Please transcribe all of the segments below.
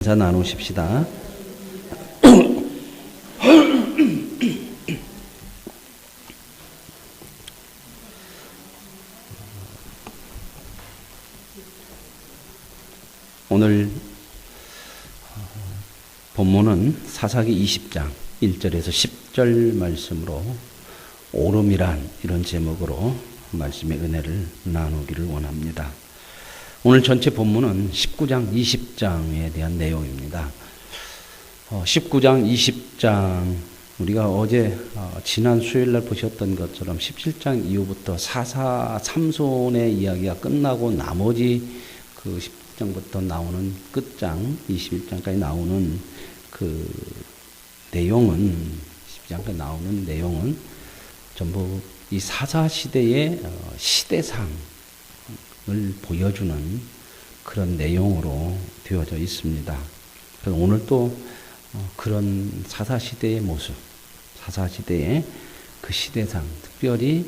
인사 나누십시다. 오늘 본문은 사사기 20장 1절에서 10절 말씀으로 오름이란 이런 제목으로 말씀의 은혜를 나누기를 원합니다. 오늘 전체 본문은 19장 20장에 대한 내용입니다. 19장 20장 우리가 어제 지난 수요일날 보셨던 것처럼 17장 이후부터 사사 삼손의 이야기가 끝나고 나머지 그 10장부터 나오는 끝장 21장까지 나오는 그 내용은 10장까지 나오는 내용은 전부 이 사사 시대의 시대상을 보여주는 그런 내용으로 되어져 있습니다. 그래서 오늘 또 그런 사사 시대의 모습, 사사 시대의 그 시대상, 특별히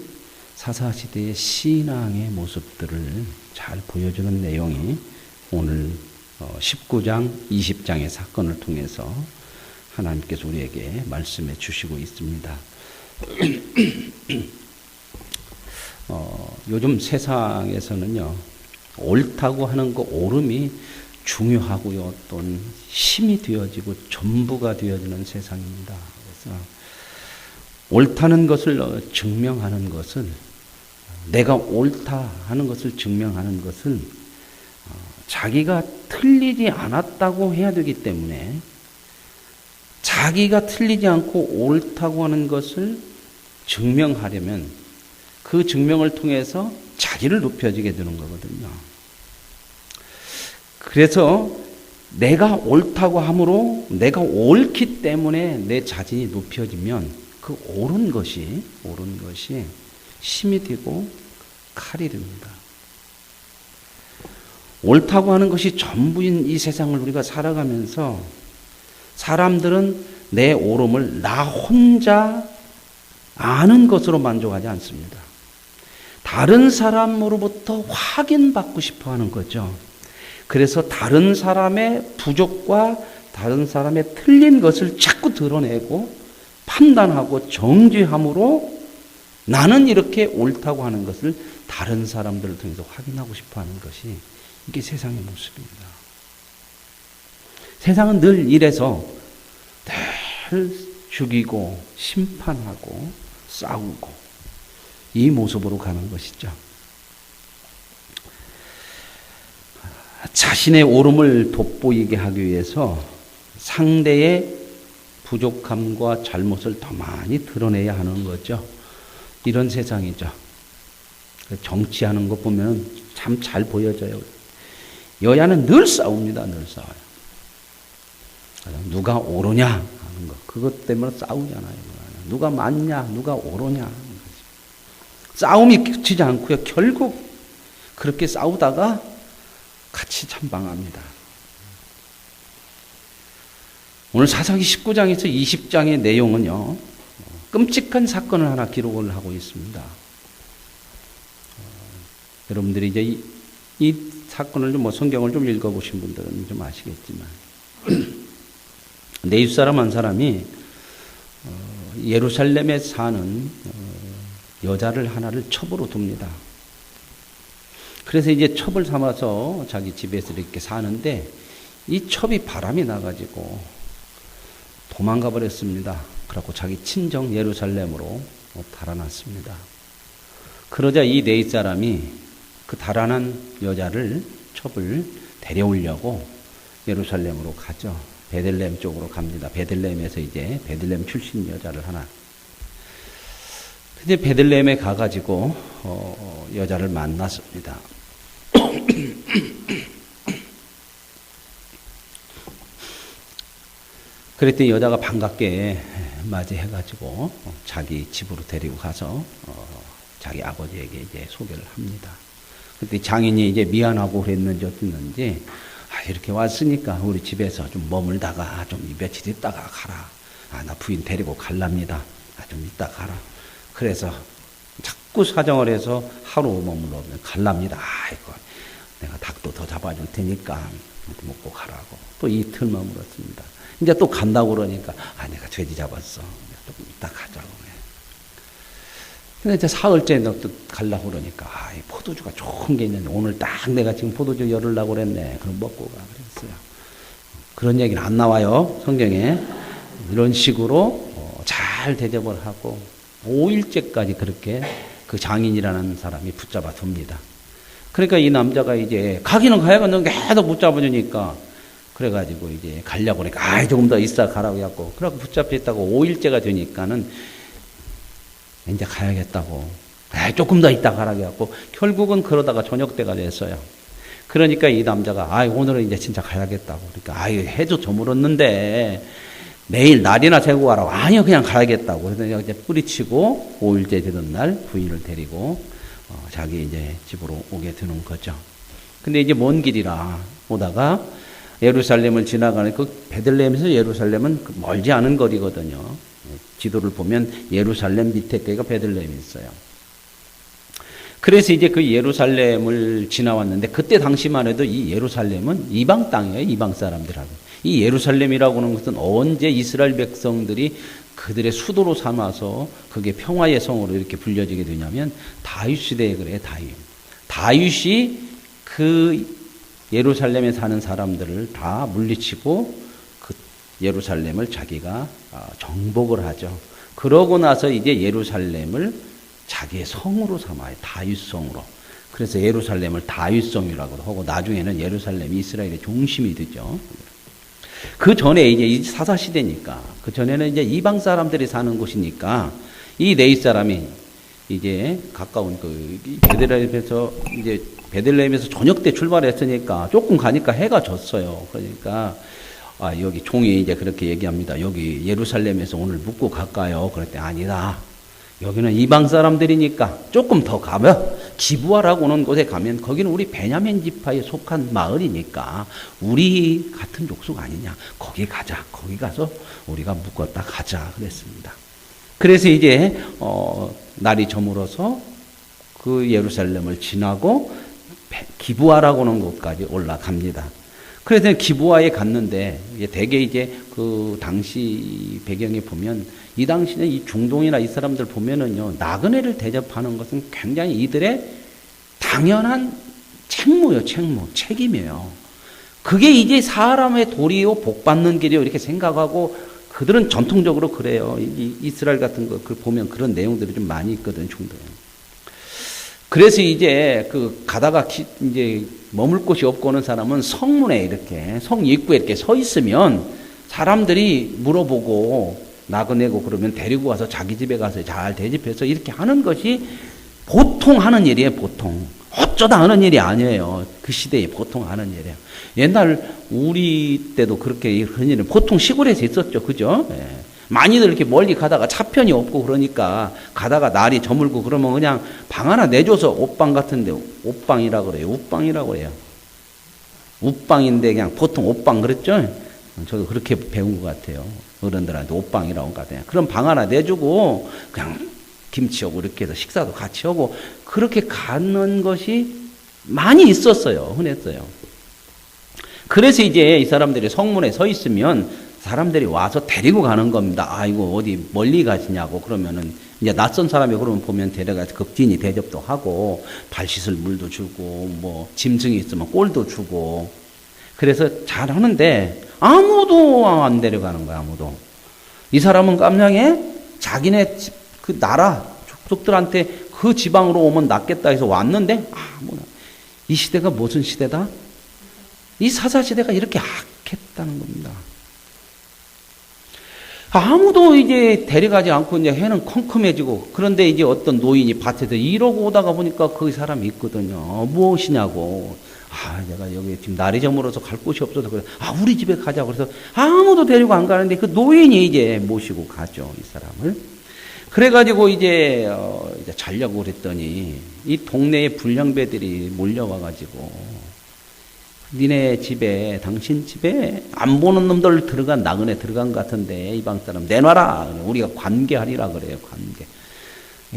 사사 시대의 신앙의 모습들을 잘 보여주는 내용이 오늘 19장, 20장의 사건을 통해서 하나님께서 우리에게 말씀해 주시고 있습니다. 요즘 세상에서는요, 옳다고 하는 거 옳음이 중요하고요, 또는 힘이 되어지고 전부가 되어지는 세상입니다. 그래서 옳다는 것을 증명하는 것은, 내가 옳다 하는 것을 증명하는 것은 자기가 틀리지 않았다고 해야 되기 때문에 자기가 틀리지 않고 옳다고 하는 것을 증명하려면 그 증명을 통해서 자기를 높여지게 되는 거거든요. 그래서 내가 옳다고 함으로 내가 옳기 때문에 내 자신이 높여지면 그 옳은 것이 힘이 되고 칼이 됩니다. 옳다고 하는 것이 전부인 이 세상을 우리가 살아가면서 사람들은 내 옳음을 나 혼자 아는 것으로 만족하지 않습니다. 다른 사람으로부터 확인받고 싶어 하는 거죠. 그래서 다른 사람의 부족과 다른 사람의 틀린 것을 자꾸 드러내고 판단하고 정죄함으로 나는 이렇게 옳다고 하는 것을 다른 사람들을 통해서 확인하고 싶어 하는 것이 이게 세상의 모습입니다. 세상은 늘 이래서 늘 죽이고 심판하고 싸우고 이 모습으로 가는 것이죠. 자신의 옳음을 돋보이게 하기 위해서 상대의 부족함과 잘못을 더 많이 드러내야 하는 거죠. 이런 세상이죠. 정치하는 것 보면 참 잘 보여져요. 여야는 늘 싸웁니다. 늘 싸워요. 누가 옳으냐 하는 거. 그것 때문에 싸우잖아요. 누가 맞냐, 누가 옳으냐. 싸움이 그치지 않고요. 결국 그렇게 싸우다가 같이 찬방합니다. 오늘 사사기 19장에서 20장의 내용은요, 끔찍한 사건을 하나 기록을 하고 있습니다. 여러분들이 이제 이 사건을 좀 성경을 좀 읽어보신 분들은 좀 아시겠지만, 네윗 사람 한 사람이 예루살렘에 사는 여자를 하나를 첩으로 둡니다. 그래서 이제 첩을 삼아서 자기 집에서 이렇게 사는데 이 첩이 바람이 나가지고 도망가 버렸습니다. 그래갖고 자기 친정 예루살렘으로 달아났습니다. 그러자 이 네윗 사람이 그 달아난 여자를 첩을 데려오려고 예루살렘으로 가죠. 베들레헴 쪽으로 갑니다. 베들레헴에서 이제 베들레헴 출신 여자를 하나. 이제 베들레헴에 가가지고 여자를 만났습니다. 그랬더니 여자가 반갑게 맞이해가지고 자기 집으로 데리고 가서 자기 아버지에게 이제 소개를 합니다. 그때 장인이 이제 미안하고 그랬는지 어땠는지 이렇게 왔으니까 우리 집에서 좀 머물다가 좀 며칠 있다가 가라. 나 부인 데리고 갈랍니다. 좀 있다 가라. 그래서 자꾸 사정을 해서 하루 머물러 갈랍니다. 아이고, 내가 닭도 더 잡아줄 테니까 먹고 가라고. 또 이틀 머물었습니다. 이제 또 간다고 그러니까, 내가 돼지 잡았어. 또 이따 가자고. 근데 이제 사흘째 또 가려고 그러니까, 이 포도주가 좋은 게 있는데, 오늘 딱 내가 지금 포도주 열으려고 그랬네. 그럼 먹고 가. 그랬어요. 그런 얘기는 안 나와요, 성경에. 이런 식으로 잘 대접을 하고, 5일째까지 그렇게 그 장인이라는 사람이 붙잡아 둡니다. 그러니까 이 남자가 이제 가기는 가야겠는데 계속 붙잡아 주니까, 그래가지고 이제 가려고 그러니까, 조금 더 있어 가라고 해갖고, 그래갖고 붙잡혀 있다고 5일째가 되니까는 이제 가야겠다고, 조금 더 있다 가라고 해갖고, 결국은 그러다가 저녁 때가 됐어요. 그러니까 이 남자가, 오늘은 이제 진짜 가야겠다고. 그러니까, 해도 저물었는데, 내일 날이나 재고 가라고. 아니요, 그냥 가야겠다고. 그래서 이제 뿌리치고, 5일째 되던 날 부인을 데리고, 자기 이제 집으로 오게 되는 거죠. 근데 이제 먼 길이라 오다가, 예루살렘을 지나가는 그 베들레헴에서 예루살렘은 멀지 않은 거리거든요. 지도를 보면 예루살렘 밑에 께가 베들레헴이 있어요. 그래서 이제 그 예루살렘을 지나왔는데, 그때 당시만 해도 이 예루살렘은 이방 땅이에요. 이방 사람들하고. 이 예루살렘이라고 하는 것은 언제 이스라엘 백성들이 그들의 수도로 삼아서 그게 평화의 성으로 이렇게 불려지게 되냐면, 다윗 시대에 그래요. 다윗이 그 예루살렘에 사는 사람들을 다 물리치고 그 예루살렘을 자기가 정복을 하죠. 그러고 나서 이제 예루살렘을 자기의 성으로 삼아요. 다윗성으로. 그래서 예루살렘을 다윗성이라고 하고, 나중에는 예루살렘이 이스라엘의 중심이 되죠. 그 전에 이제 사사시대니까, 그 전에는 이제 이방 사람들이 사는 곳이니까, 이 네이 사람이 이제 가까운 그 베들레헴에서 저녁 때 출발했으니까 조금 가니까 해가 졌어요. 그러니까 여기 종이 이제 그렇게 얘기합니다. 여기 예루살렘에서 오늘 묵고 갈까요? 그랬더니 아니다. 여기는 이방 사람들이니까 조금 더 가면, 기브아라고 하는 곳에 가면 거기는 우리 베냐민 지파에 속한 마을이니까 우리 같은 족속 아니냐. 거기 가자. 거기 가서 우리가 묵었다 가자. 그랬습니다. 그래서 이제 날이 저물어서 그 예루살렘을 지나고 기브아라고 하는 곳까지 올라갑니다. 그래서 기브아에 갔는데, 대개 이제 그 당시 배경에 보면, 이 당시는 이 중동이나 이 사람들 보면은요, 나그네를 대접하는 것은 굉장히 이들의 당연한 책임이에요. 그게 이제 사람의 도리요, 복 받는 길이요, 이렇게 생각하고, 그들은 전통적으로 그래요. 이스라엘 같은 거 보면 그런 내용들이 좀 많이 있거든요, 중동에. 그래서 이제 가다가 이제 머물 곳이 없고 오는 사람은 성문에 이렇게, 성 입구에 이렇게 서 있으면 사람들이 물어보고 나그네고 그러면 데리고 와서 자기 집에 가서 잘 대접해서 이렇게 하는 것이 보통 하는 일이에요, 보통. 어쩌다 하는 일이 아니에요. 그 시대에 보통 하는 일이에요. 옛날 우리 때도 그렇게 그런 일은 보통 시골에서 있었죠. 그죠? 예. 많이들 이렇게 멀리 가다가 차편이 없고 그러니까 가다가 날이 저물고 그러면 그냥 방 하나 내줘서 옷방 같은데, 옷방이라고 그래요. 웃방이라고 해요. 웃방인데 그냥 보통 옷방 그랬죠? 저도 그렇게 배운 것 같아요. 어른들한테 옷방이라고 한 것 같아요. 그럼 방 하나 내주고 그냥 김치하고 이렇게 해서 식사도 같이 하고 그렇게 가는 것이 많이 있었어요. 흔했어요. 그래서 이제 이 사람들이 성문에 서 있으면 사람들이 와서 데리고 가는 겁니다. 아이고, 어디 멀리 가시냐고. 그러면은, 이제 낯선 사람이 그러면 보면 데려가서 극진히 대접도 하고, 발 씻을 물도 주고, 짐승이 있으면 꼴도 주고. 그래서 잘 하는데, 아무도 안 데려가는 거야, 아무도. 이 사람은 깜냥에 자기네 그 나라, 족속들한테 그 지방으로 오면 낫겠다 해서 왔는데, 이 시대가 무슨 시대다? 이 사사시대가 이렇게 악했다는 겁니다. 아무도 이제 데려가지 않고 이제 해는 컴컴해지고, 그런데 이제 어떤 노인이 밭에서 이러고 오다가 보니까 그 사람이 있거든요. 무엇이냐고. 내가 여기 지금 날이 저물어서 갈 곳이 없어서 그래. 우리 집에 가자. 그래서 아무도 데리고 안 가는데 그 노인이 이제 모시고 가죠, 이 사람을. 그래가지고 이제 자려고 그랬더니 이 동네에 불량배들이 몰려와가지고, 니네 집에, 당신 집에 안 보는 놈들 나그네 들어간 것 같은데 이방 사람 내놔라. 우리가 관계하리라 그래요.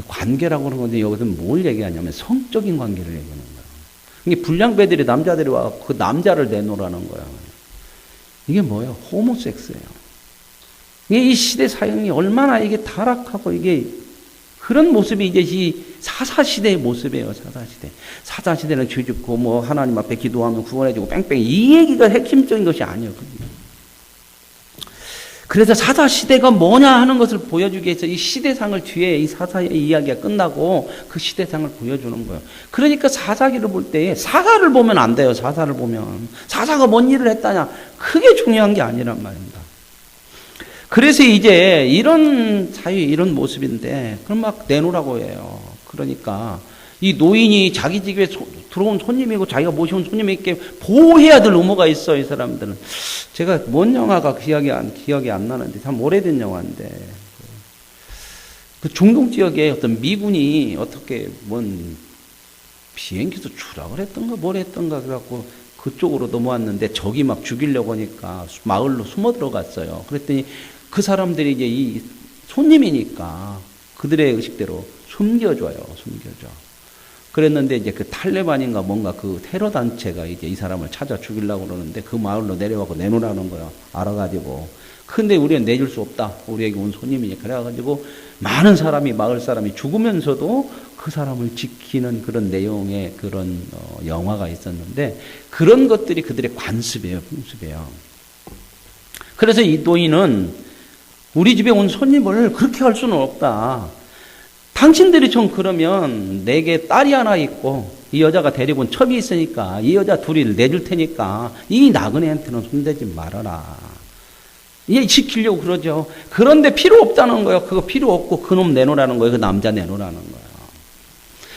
관계라고 하는 건데 여기서 뭘 얘기하냐면 성적인 관계를 얘기하는 거예요. 이게 불량배들이 남자들이 와서 그 남자를 내놓으라는 거야. 이게 뭐예요? 호모섹스예요. 이게 이 시대 사형이 얼마나 이게 타락하고 이게 그런 모습이 이제 이 사사시대의 모습이에요. 사사시대. 사사시대는 죄 짓고 뭐 하나님 앞에 기도하면 구원해주고 뺑뺑 이 얘기가 핵심적인 것이 아니에요. 그래서 사사시대가 뭐냐 하는 것을 보여주기 위해서 이 시대상을 뒤에 이 사사의 이야기가 끝나고 그 시대상을 보여주는 거예요. 그러니까 사사기를 볼 때 사사를 보면 안 돼요. 사사를 보면. 사사가 뭔 일을 했다냐. 그게 중요한 게 아니란 말입니다. 그래서 이제 이런 사회 이런 모습인데 그럼 막 내놓으라고 해요. 그러니까 이 노인이 자기 집에 들어온 손님이고 자기가 모셔온 손님에게 보호해야 될 의무가 있어. 이 사람들은. 제가 뭔 영화가 기억이 안 나는데 참 오래된 영화인데 그 중동 지역에 어떤 미군이 어떻게 뭔 비행기도 추락을 했던가 뭘 했던가 그래갖고 그쪽으로 넘어왔는데 적이 막 죽이려고 하니까 마을로 숨어 들어갔어요. 그랬더니 그 사람들이 이제 이 손님이니까 그들의 의식대로 숨겨줘요. 그랬는데 이제 그 탈레반인가 뭔가 그 테러 단체가 이제 이 사람을 찾아 죽이려고 그러는데 그 마을로 내려가고 내놓으라는 거야. 알아가지고. 근데 우리는 내줄 수 없다. 우리에게 온 손님이니까. 그래가지고 많은 사람이 마을 사람이 죽으면서도 그 사람을 지키는 그런 내용의 그런 영화가 있었는데 그런 것들이 그들의 관습이에요. 풍습이에요. 그래서 이 노인은 우리 집에 온 손님을 그렇게 할 수는 없다. 당신들이 좀 그러면 내게 딸이 하나 있고 이 여자가 데리고 온 첩이 있으니까 이 여자 둘이 내줄 테니까 이 나그네한테는 손대지 말아라. 얘 지키려고 그러죠. 그런데 필요 없다는 거예요. 그거 필요 없고 그놈 내놓으라는 거예요. 그 남자 내놓으라는 거예요.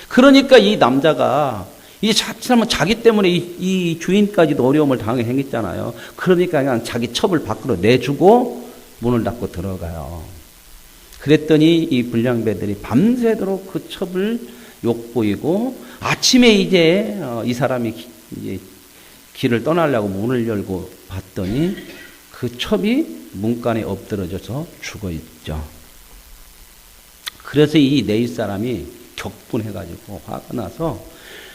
그러니까 이 남자가 이제 자기 때문에 이 주인까지도 어려움을 당하게 생겼잖아요. 그러니까 그냥 자기 첩을 밖으로 내주고 문을 닫고 들어가요. 그랬더니 이 불량배들이 밤새도록 그 첩을 욕보이고 아침에 이제 이 사람이 이제 길을 떠나려고 문을 열고 봤더니 그 첩이 문간에 엎드러져서 죽어 있죠. 그래서 이 네이 사람이 격분해가지고 화가 나서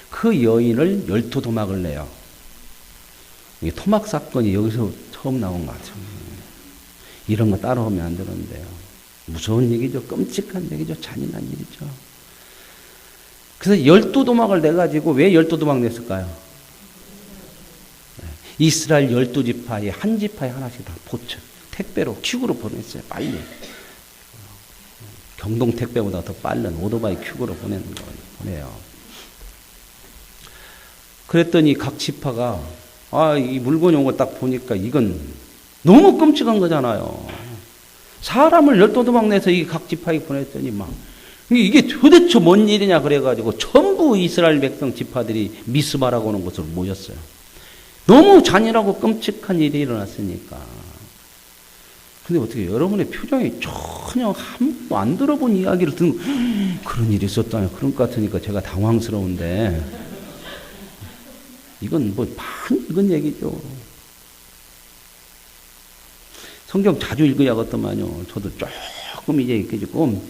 그 여인을 12토막을 내요. 이 토막 사건이 여기서 처음 나온 것 같아요. 이런 거 따라오면 안 되는데요. 무서운 얘기죠. 끔찍한 얘기죠. 잔인한 일이죠. 그래서 12도막을 내가지고 왜 12도막 냈을까요? 이스라엘 12지파에 한 지파에 하나씩 다 포천, 택배로, 퀵으로 보냈어요. 빨리. 경동 택배보다 더 빠른 오토바이 퀵으로 보내요. 그랬더니 각 지파가 이 물건이 온 거 딱 보니까 이건 너무 끔찍한 거잖아요. 사람을 12도막 내서 이 각 지파에 보냈더니 막 이게 도대체 뭔 일이냐 그래가지고 전부 이스라엘 백성 지파들이 미스바라고 하는 곳으로 모였어요. 너무 잔인하고 끔찍한 일이 일어났으니까. 근데 어떻게 여러분의 표정이 전혀 한 번도 안 들어본 이야기를 듣는 그런 일이 있었다며 그런 것 같으니까 제가 당황스러운데 이건 뭐 이건 얘기죠. 성경 자주 읽어야겠더만요. 저도 조금 이제 이렇게 조금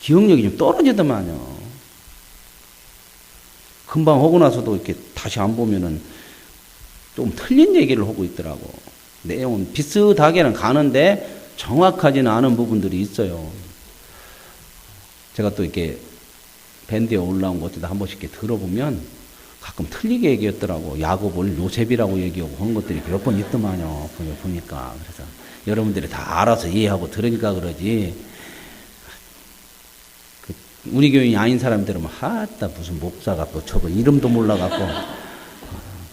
기억력이 좀 떨어지더만요. 금방 하고 나서도 이렇게 다시 안 보면은 좀 틀린 얘기를 하고 있더라고. 내용은 비슷하게는 가는데 정확하지는 않은 부분들이 있어요. 제가 또 이렇게 밴드에 올라온 것들도 한 번씩 이렇게 들어보면 가끔 틀리게 얘기했더라고. 야곱을 요셉이라고 얘기하고 그런 것들이 몇 번 있더만요. 보니까. 그래서 여러분들이 다 알아서 이해하고 들으니까 그러지. 우리 교인이 아닌 사람들은 무슨 목사가 또 저거 이름도 몰라갖고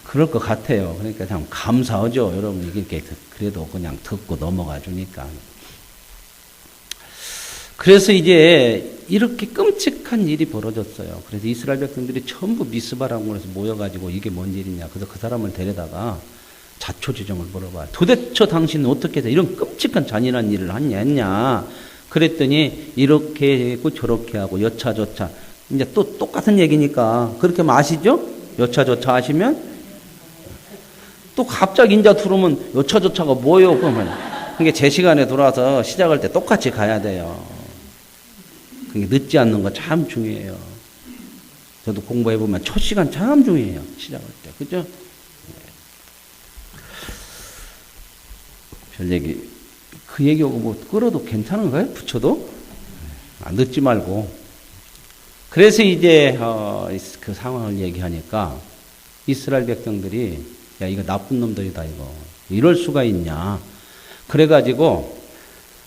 그럴 것 같아요. 그러니까 참 감사하죠. 여러분 이렇게 그래도 그냥 듣고 넘어가 주니까. 그래서 이제 이렇게 끔찍한 일이 벌어졌어요. 그래서 이스라엘 백성들이 전부 미스바라고 해서 모여가지고 이게 뭔 일이냐. 그래서 그 사람을 데려다가 자초지종을 물어봐요. 도대체 당신은 어떻게 해서 이런 끔찍한 잔인한 일을 했냐. 그랬더니 이렇게 했고 저렇게 하고 여차저차. 이제 또 똑같은 얘기니까 그렇게 아시죠? 여차저차 하시면 또 갑자기 인자 들어오면 여차저차가 뭐예요? 그러면 그게 제 시간에 돌아와서 시작할 때 똑같이 가야 돼요. 그게 늦지 않는 거 참 중요해요. 저도 공부해보면 첫 시간 참 중요해요. 시작할 때. 그죠? 얘기, 그 얘기하고 뭐 끌어도 괜찮은 거예요? 붙여도? 늦지 말고. 그래서 이제 그 상황을 얘기하니까 이스라엘 백성들이 야, 이거 나쁜 놈들이다, 이거. 이럴 수가 있냐. 그래가지고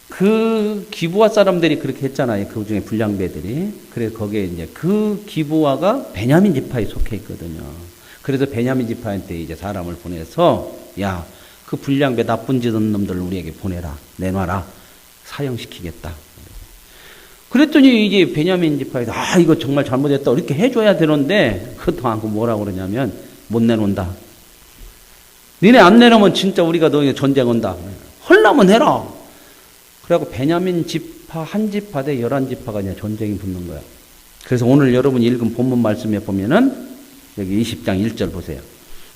그 기브아 사람들이 그렇게 했잖아요. 그 중에 불량배들이. 그래서 거기에 이제 그 기브아가 베냐민 지파에 속해 있거든요. 그래서 베냐민 지파한테 이제 사람을 보내서 야, 그 불량배 나쁜 짓은 놈들을 우리에게 보내라. 내놔라. 사형시키겠다. 그랬더니 이제 베냐민 지파에서 아, 이거 정말 잘못했다. 이렇게 해줘야 되는데 그것도 않고 뭐라고 그러냐면 못 내놓는다. 니네 안 내놓으면 진짜 우리가 너희 전쟁한다. 헐라면 해라. 그래갖고 베냐민 지파 한 지파 대 11지파가 이제 전쟁이 붙는 거야. 그래서 오늘 여러분이 읽은 본문 말씀에 보면은 여기 20장 1절 보세요.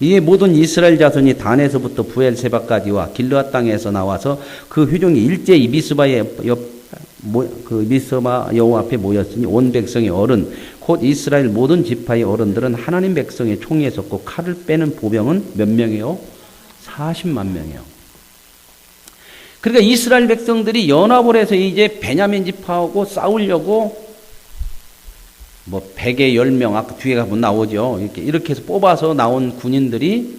이에 모든 이스라엘 자손이 단에서부터 부엘세바까지와 길르앗 땅에서 나와서 그 회중이 일제히 미스바 여호와 앞에 모였으니 온 백성의 어른 곧 이스라엘 모든 지파의 어른들은 하나님 백성의 총에 섰고 칼을 빼는 보병은 몇 명이요? 40만 명이요. 그러니까 이스라엘 백성들이 연합을 해서 이제 베냐민 지파하고 싸우려고 뭐 100에 10명 아까 뒤에 가면 나오죠. 이렇게 해서 뽑아서 나온 군인들이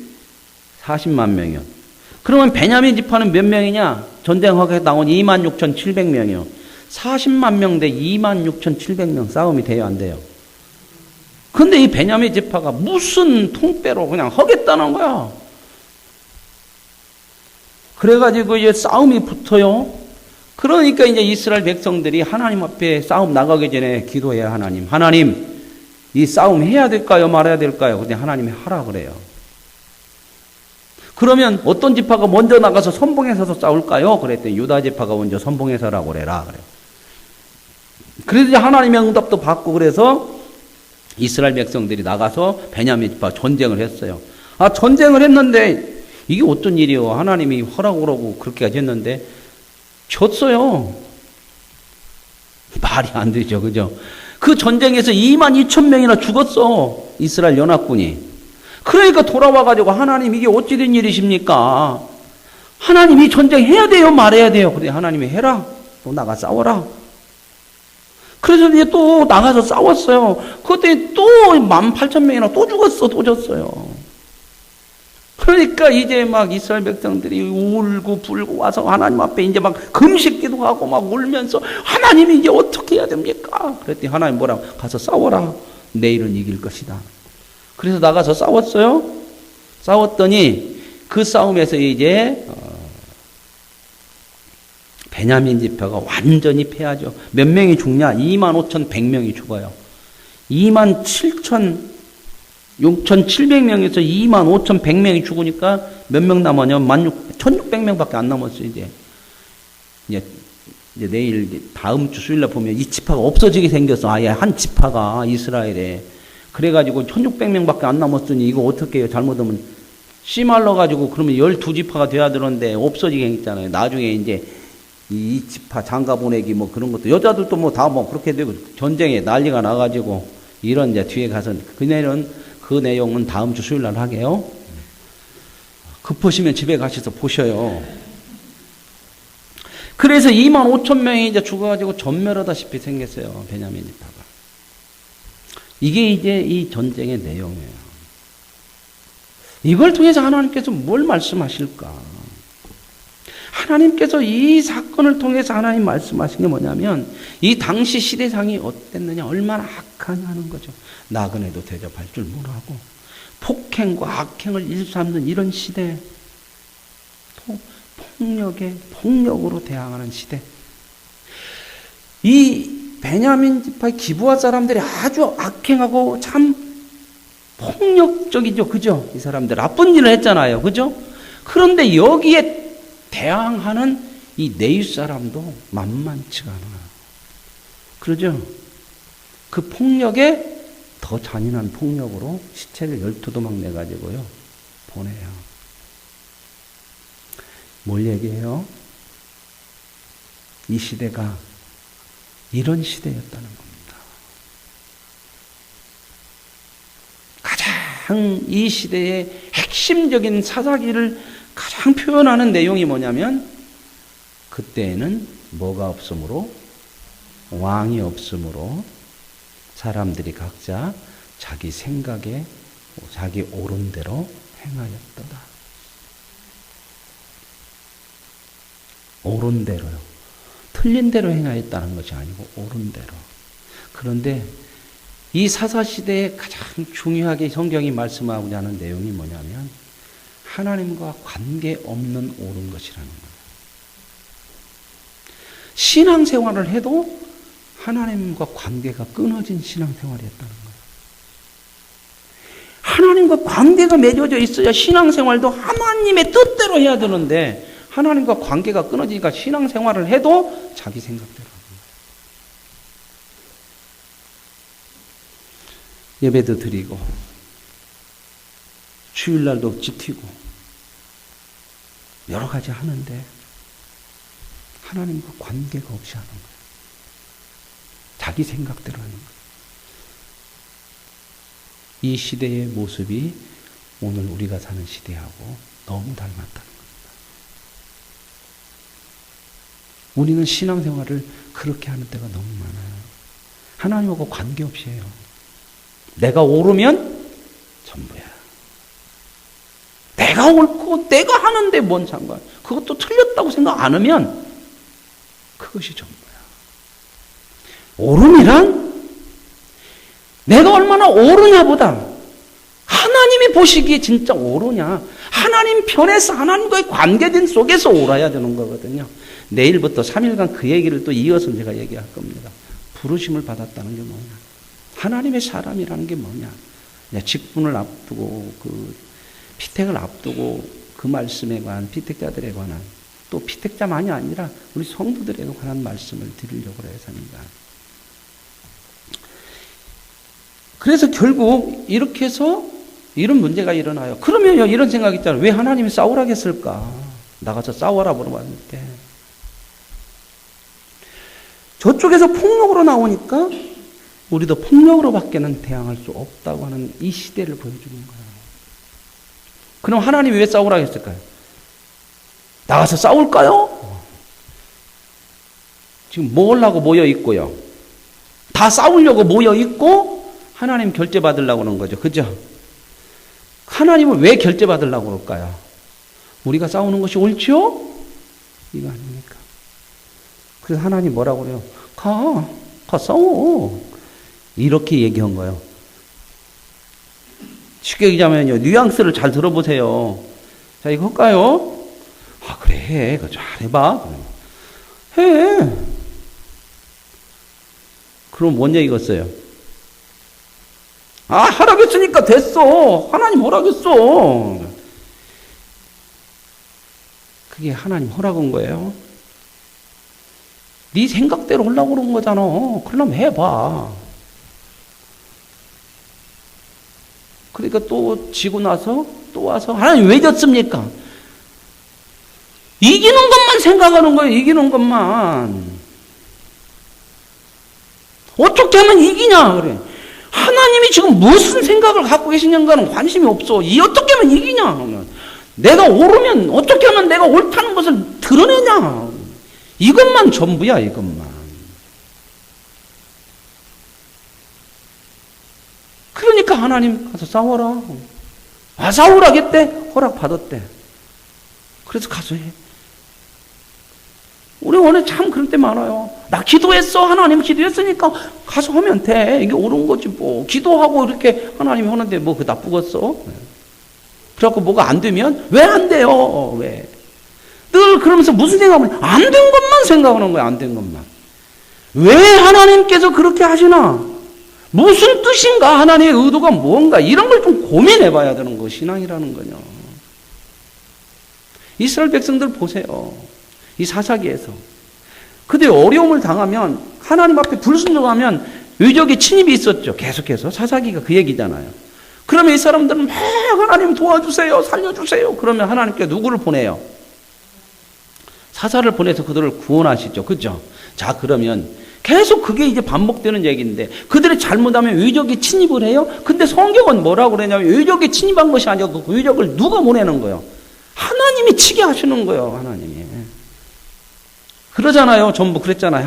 40만 명이요. 그러면 베냐민 지파는 몇 명이냐? 전쟁하게 나온 26,700명이요. 40만 명 대 26,700명 싸움이 돼요, 안 돼요? 근데 이 베냐민 지파가 무슨 통빼로 그냥 하겠다는 거야. 그래가지고 이제 싸움이 붙어요. 그러니까 이제 이스라엘 백성들이 하나님 앞에 싸움 나가기 전에 기도해야 하나님, 이 싸움 해야 될까요? 말아야 될까요? 근데 하나님이 하라 그래요. 그러면 어떤 지파가 먼저 나가서 선봉에 서서 싸울까요? 그랬더니 유다 지파가 먼저 선봉에 서라고 그래라 그래요. 그래서 이제 하나님의 응답도 받고 그래서 이스라엘 백성들이 나가서 베냐민 지파 전쟁을 했어요. 아, 전쟁을 했는데 이게 어떤 일이요? 하나님이 허락하라고 그렇게까지 했는데 졌어요. 말이 안 되죠. 그죠? 그 전쟁에서 22,000명이나 죽었어. 이스라엘 연합군이. 그러니까 돌아와가지고 하나님 이게 어찌 된 일이십니까? 하나님이 전쟁해야 돼요? 말해야 돼요? 그래 하나님이 해라. 또 나가 싸워라. 그래서 이제 또 나가서 싸웠어요. 그때 또 18,000명이나 또 죽었어. 또 졌어요. 그러니까 이제 막 이스라엘 백성들이 울고 불고 와서 하나님 앞에 이제 막 금식 기도하고 막 울면서 하나님이 이제 어떻게 해야 됩니까? 그랬더니 하나님 뭐라고? 가서 싸워라. 내일은 이길 것이다. 그래서 나가서 싸웠어요. 싸웠더니 그 싸움에서 이제 베냐민 지파가 완전히 패하죠. 몇 명이 죽냐? 25,100명이 죽어요. 27,700명에서 25,100명이 죽으니까 몇 명 남았냐? 1,600명밖에 안 남았어요, 이제 내일, 다음 주 수요일날 보면 이 지파가 없어지게 생겼어. 아예 한 지파가 이스라엘에. 그래가지고 1,600명밖에 안 남았으니 이거 어떻게 해요? 잘못하면 씨 말라가지고 그러면 12지파가 돼야 되는데 없어지게 했잖아요. 나중에 이제 이 지파 장가 보내기 뭐 그런 것도 여자들도 뭐 다 뭐 그렇게 되고 전쟁에 난리가 나가지고 이런 이제 뒤에 가서 그 내용은 다음 주 수요일 날 하게요. 급하시면 집에 가셔서 보셔요. 그래서 25,000명이 이제 죽어가지고 전멸하다시피 생겼어요. 베냐민 지파가. 이게 이제 이 전쟁의 내용이에요. 이걸 통해서 하나님께서 뭘 말씀하실까? 하나님께서 이 사건을 통해서 하나님 말씀하신 게 뭐냐면 이 당시 시대상이 어땠느냐, 얼마나 악하냐는 거죠. 나그네도 대접할 줄 모르고 폭행과 악행을 일삼는 이런 시대, 또 폭력으로 대항하는 시대. 이 베냐민 지파의 기브아 사람들이 아주 악행하고 참 폭력적이죠. 그죠? 이 사람들 나쁜 일을 했잖아요. 그죠? 그런데 여기에 대항하는 이 네윗 사람도 만만치가 않아요. 그러죠? 그 폭력에 더 잔인한 폭력으로 시체를 12도막 내가지고요 보내요. 뭘 얘기해요? 이 시대가 이런 시대였다는 겁니다. 가장 이 시대의 핵심적인 사사기를 가장 가장 표현하는 내용이 뭐냐면 그때에는 뭐가 없으므로 왕이 없으므로 사람들이 각자 자기 생각에 자기 옳은 대로 행하였도다. 옳은 대로요. 틀린 대로 행하였다는 것이 아니고 옳은 대로. 그런데 이 사사시대에 가장 중요하게 성경이 말씀하고자 하는 내용이 뭐냐면 하나님과 관계없는 옳은 것이라는 거예요. 신앙생활을 해도 하나님과 관계가 끊어진 신앙생활이었다는 거예요. 하나님과 관계가 맺어져 있어야 신앙생활도 하나님의 뜻대로 해야 되는데 하나님과 관계가 끊어지니까 신앙생활을 해도 자기 생각대로 하는 거예요. 예배도 드리고 주일날도 지키고 여러 가지 하는데 하나님과 관계가 없이 하는 거예요. 자기 생각대로 하는 거예요. 이 시대의 모습이 오늘 우리가 사는 시대하고 너무 닮았다는 겁니다. 우리는 신앙생활을 그렇게 하는 때가 너무 많아요. 하나님하고 관계없이 해요. 내가 옳으면 전부야. 내가 옳고 내가 하는데 뭔 상관. 그것도 틀렸다고 생각 안 하면 그것이 전부야. 옳음이란 내가 얼마나 옳으냐보다 하나님이 보시기에 진짜 옳으냐. 하나님 편에서 하나님과의 관계된 속에서 옳아야 되는 거거든요. 내일부터 3일간 그 얘기를 또 이어서 제가 얘기할 겁니다. 부르심을 받았다는 게 뭐냐. 하나님의 사람이라는 게 뭐냐. 직분을 앞두고 그 피택을 앞두고 그 말씀에 관한 피택자들에 관한 또 피택자만이 아니라 우리 성도들에 관한 말씀을 드리려고 해서입니다. 그래서 결국 이렇게 해서 이런 문제가 일어나요. 그러면요 이런 생각이 있잖아요. 왜 하나님이 싸우라고 했을까? 나가서 싸워라 물어봤는데 저쪽에서 폭력으로 나오니까 우리도 폭력으로밖에는 대항할 수 없다고 하는 이 시대를 보여주는 거예요. 그럼 하나님이 왜 싸우라고 했을까요? 나가서 싸울까요? 지금 모으려고 모여 있고요. 다 싸우려고 모여 있고 하나님 결제 받으려고 하는 거죠. 그죠? 하나님은 왜 결제 받으려고 그럴까요? 우리가 싸우는 것이 옳지요? 이거 아닙니까? 그래서 하나님 뭐라고 그래요? 가 싸워. 이렇게 얘기한 거예요. 쉽게 얘기하면요. 뉘앙스를 잘 들어보세요. 자, 이거 할까요? 아, 그래, 해. 그거 잘해봐. 해. 그럼 뭔 얘기겠어요? 아, 하라고 했으니까 됐어. 하나님 허락했어. 그게 하나님 허락한 거예요. 네 생각대로 하려고 그런 거잖아. 그러면 해봐. 그러니까 또 지고 나서 또 와서 하나님 왜 졌습니까? 이기는 것만 생각하는 거예요. 이기는 것만. 어떻게 하면 이기냐 그래. 하나님이 지금 무슨 생각을 갖고 계시냐는 관심이 없어. 이 어떻게 하면 이기냐 그러면. 내가 옳으면 어떻게 하면 내가 옳다는 것을 드러내냐. 이것만 전부야. 이것만. 그러니까 하나님 가서 싸워라. 아, 싸우라겠대? 허락받았대. 그래서 가서 해. 우리 오늘 참 그럴 때 많아요. 나 기도했어. 하나님 기도했으니까 가서 하면 돼. 이게 옳은 거지 뭐. 기도하고 이렇게 하나님이 하는데 뭐 그 나쁘겠어? 그래갖고 뭐가 안 되면 왜 안 돼요? 왜? 늘 그러면서 무슨 생각을 안 된 것만 생각하는 거야. 안 된 것만. 왜 하나님께서 그렇게 하시나? 무슨 뜻인가? 하나님의 의도가 뭔가? 이런 걸 좀 고민해 봐야 되는 거 신앙이라는 거요. 이스라엘 백성들 보세요. 이 사사기에서. 그들 어려움을 당하면 하나님 앞에 불순종하면 의적의 침입이 있었죠. 계속해서. 사사기가 그 얘기잖아요. 그러면 이 사람들은 막 하나님 도와주세요. 살려주세요. 그러면 하나님께 누구를 보내요? 사사를 보내서 그들을 구원하시죠. 그죠? 자, 그러면 계속 그게 이제 반복되는 얘기인데 그들이 잘못하면 의적이 침입을 해요? 근데 성경은 뭐라고 그러냐면 의적이 침입한 것이 아니고 그 의적을 누가 보내는 거예요? 하나님이 치게 하시는 거예요, 하나님이. 그러잖아요. 전부 그랬잖아요.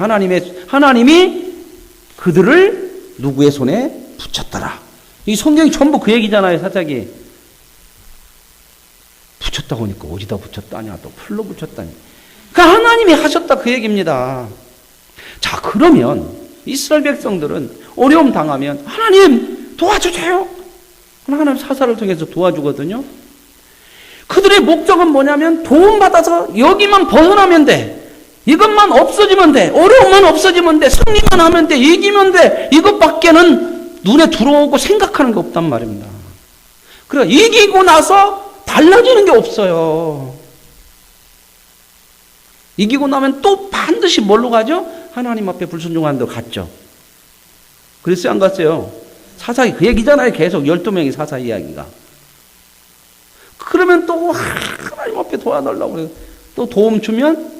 하나님이 그들을 누구의 손에 붙였더라. 이 성경이 전부 그 얘기잖아요, 사사기. 붙였다고 하니까 어디다 붙였다냐, 또 풀로 붙였다니. 그러니까 하나님이 하셨다 그 얘기입니다. 자, 그러면 이스라엘 백성들은 어려움 당하면 하나님 도와주세요. 하나님 사사를 통해서 도와주거든요. 그들의 목적은 뭐냐면 도움받아서 여기만 벗어나면 돼. 이것만 없어지면 돼. 어려움만 없어지면 돼. 승리만 하면 돼. 이기면 돼. 이것밖에는 눈에 들어오고 생각하는 게 없단 말입니다. 그래, 이기고 나서 달라지는 게 없어요. 이기고 나면 또 반드시 뭘로 가죠? 하나님 앞에 불순종하는 데 갔죠. 그랬어요, 안 갔어요? 사사기 그 얘기잖아요. 계속 12명의 사사 이야기가. 그러면 또 하나님 앞에 도와달라고 그래요. 또 도움 주면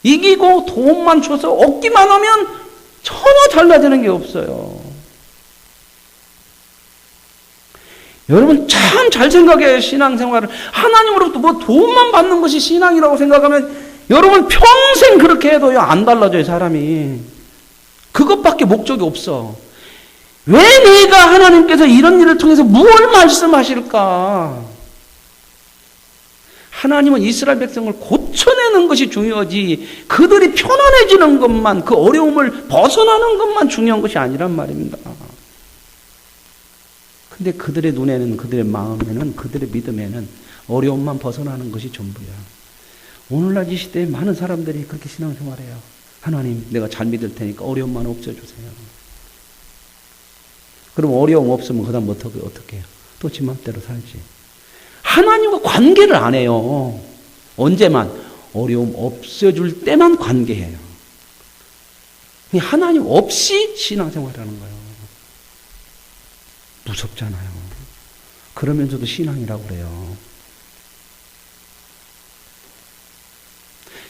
이기고 도움만 줘서 얻기만 하면 전혀 달라지는 게 없어요. 여러분 참 잘 생각해요. 신앙생활을 하나님으로부터 뭐 도움만 받는 것이 신앙이라고 생각하면 여러분 평생 그렇게 해도요 안 달라져요, 사람이. 그것밖에 목적이 없어. 왜 내가 하나님께서 이런 일을 통해서 무엇을 말씀하실까? 하나님은 이스라엘 백성을 고쳐내는 것이 중요하지 그들이 편안해지는 것만, 그 어려움을 벗어나는 것만 중요한 것이 아니란 말입니다. 근데 그들의 눈에는, 그들의 마음에는, 그들의 믿음에는 어려움만 벗어나는 것이 전부야. 오늘날 이 시대에 많은 사람들이 그렇게 신앙생활해요. 하나님, 내가 잘 믿을 테니까 어려움만 없애주세요. 그럼 어려움 없으면 그 다음 어떻게 해요? 또 지 맘대로 살지. 하나님과 관계를 안 해요. 언제만? 어려움 없어줄 때만 관계해요. 하나님 없이 신앙생활을 하는 거예요. 무섭잖아요. 그러면서도 신앙이라고 그래요.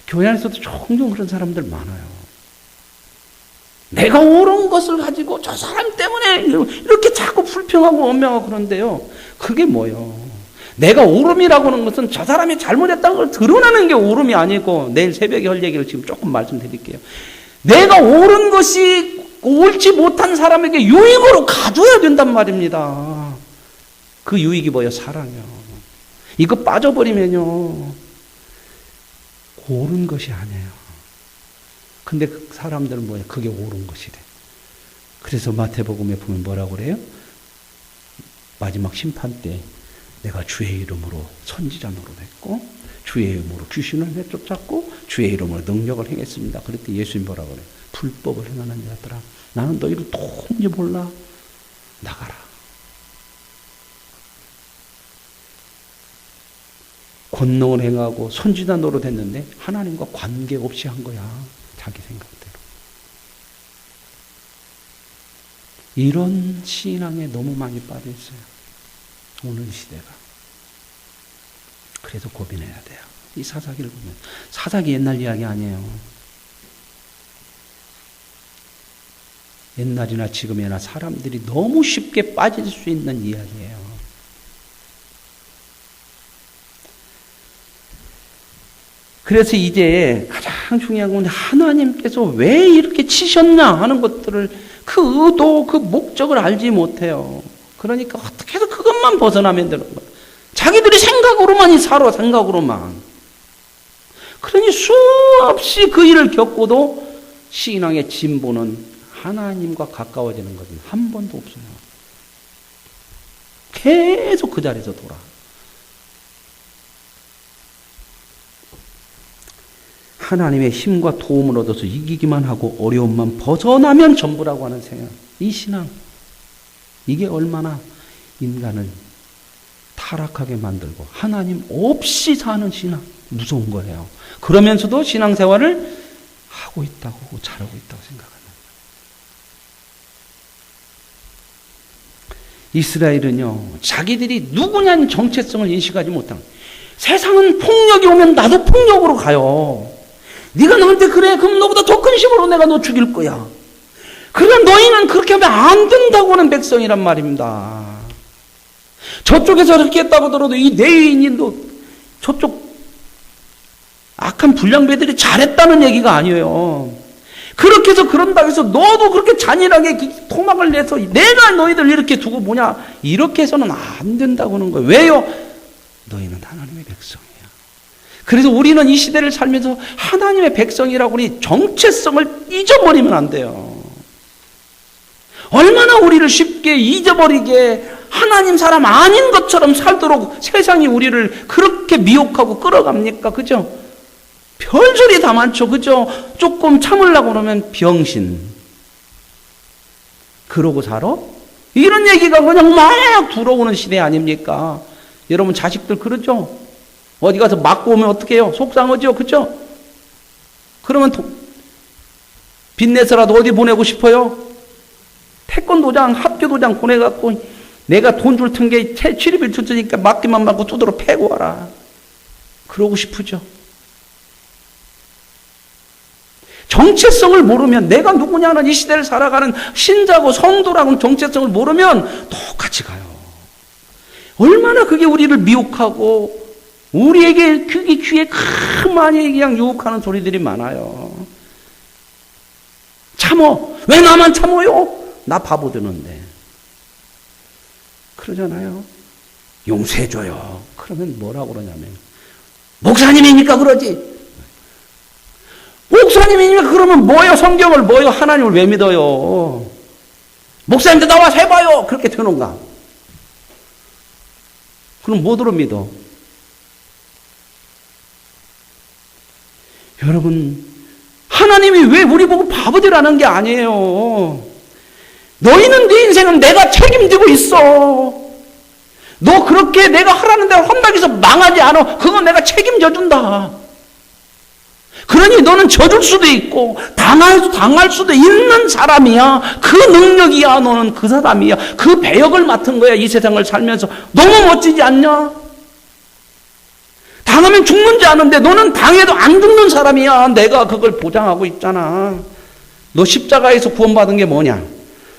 교회 안에서도 종종 그런 사람들 많아요. 내가 옳은 것을 가지고 저 사람 때문에 이렇게 자꾸 불평하고 원명하고 그런데요. 그게 뭐예요? 내가 옳음이라고 하는 것은 저 사람이 잘못했다는 걸 드러내는 게 옳음이 아니고, 내일 새벽에 할 얘기를 지금 조금 말씀드릴게요. 내가 옳은 것이 옳지 못한 사람에게 유익으로 가져야 된단 말입니다. 그 유익이 뭐예요? 사랑이요. 이거 빠져버리면요 옳은 것이 아니에요. 근데 그 사람들은 뭐예요? 그게 옳은 것이래. 그래서 마태복음에 보면 뭐라고 그래요? 마지막 심판 때 내가 주의 이름으로 선지자 노릇했고 주의 이름으로 귀신을 내쫓았고 주의 이름으로 능력을 행했습니다. 그랬더니 예수님 뭐라고 그래요? 불법을 행하는 자들아, 나는 너희를 도무지 몰라. 나가라. 권능을 행하고 선지자 노릇했는데 하나님과 관계없이 한 거야. 자기 생각대로. 이런 신앙에 너무 많이 빠져 있어요. 오늘 시대가. 그래서 고민해야 돼요. 이 사사기를 보면. 사사기 옛날 이야기 아니에요. 옛날이나 지금이나 사람들이 너무 쉽게 빠질 수 있는 이야기예요. 그래서 이제 가장 중요한 건 하나님께서 왜 이렇게 치셨냐 하는 것들을, 그 의도, 그 목적을 알지 못해요. 그러니까 어떻게 해서 그것만 벗어나면 되는 거예요. 자기들이 생각으로만 살아, 생각으로만. 그러니 수없이 그 일을 겪고도 신앙의 진보는 하나님과 가까워지는 것은 한 번도 없어요. 계속 그 자리에서 돌아. 하나님의 힘과 도움을 얻어서 이기기만 하고 어려움만 벗어나면 전부라고 하는 생각. 이 신앙. 이게 얼마나 인간을 타락하게 만들고 하나님 없이 사는 신앙. 무서운 거예요. 그러면서도 신앙생활을 하고 있다고, 잘하고 있다고 생각합니다. 이스라엘은요, 자기들이 누구냐는 정체성을 인식하지 못한 거예요. 세상은 폭력이 오면 나도 폭력으로 가요. 네가 나한테 그래, 그럼 너보다 더 큰 힘으로 내가 너 죽일 거야. 그러나 너희는 그렇게 하면 안 된다고 하는 백성이란 말입니다. 저쪽에서 그렇게 했다고 들어도 이 내인이 저쪽 악한 불량배들이 잘했다는 얘기가 아니에요. 그렇게 해서 그런다고 해서 너도 그렇게 잔인하게 토막을 내서 내가 너희들 이렇게 두고 뭐냐, 이렇게 해서는 안 된다고 하는 거예요. 왜요? 너희는 하나님의 백성이야. 그래서 우리는 이 시대를 살면서 하나님의 백성이라고 우리 정체성을 잊어버리면 안 돼요. 얼마나 우리를 쉽게 잊어버리게 하나님 사람 아닌 것처럼 살도록 세상이 우리를 그렇게 미혹하고 끌어갑니까? 그죠? 별소리 다 많죠. 그죠? 조금 참으려고 그러면 병신. 그러고 살아? 이런 얘기가 그냥 막 들어오는 시대 아닙니까? 여러분 자식들 그러죠? 어디 가서 맞고 오면 어떻게 해요? 속상하죠? 그죠? 그러면 빚내서라도 어디 보내고 싶어요? 태권도장, 합교도장 보내갖고 내가 돈 줄 텐게 취립일 줄 테니까 맞기만 맞고 두드러 패고 와라. 그러고 싶으죠? 정체성을 모르면 내가 누구냐는 이 시대를 살아가는 신자고 성도라고는 정체성을 모르면 똑같이 가요. 얼마나 그게 우리를 미혹하고 우리에게 귀에 많이 그냥 유혹하는 소리들이 많아요. 참어. 왜 나만 참어요? 나 바보 되는데. 그러잖아요. 용서해줘요. 그러면 뭐라고 그러냐면 목사님이니까 그러지. 목사님이니까 그러면 뭐요? 성경을 뭐요? 하나님을 왜 믿어요? 목사님들 나와서 해봐요. 그렇게 되는가? 그럼 뭐들어 믿어? 여러분, 하나님이 왜 우리 보고 바보들하는 게 아니에요. 너희는 네 인생은 내가 책임지고 있어. 너 그렇게 내가 하라는 대로 한다고 해서 망하지 않아. 그건 내가 책임져 준다. 그러니 너는 져줄 수도 있고 당할 수도 있는 사람이야. 그 능력이야. 너는 그 사람이야. 그 배역을 맡은 거야. 이 세상을 살면서. 너무 멋지지 않냐? 당하면 죽는지 아는데 너는 당해도 안 죽는 사람이야. 내가 그걸 보장하고 있잖아. 너 십자가에서 구원받은 게 뭐냐?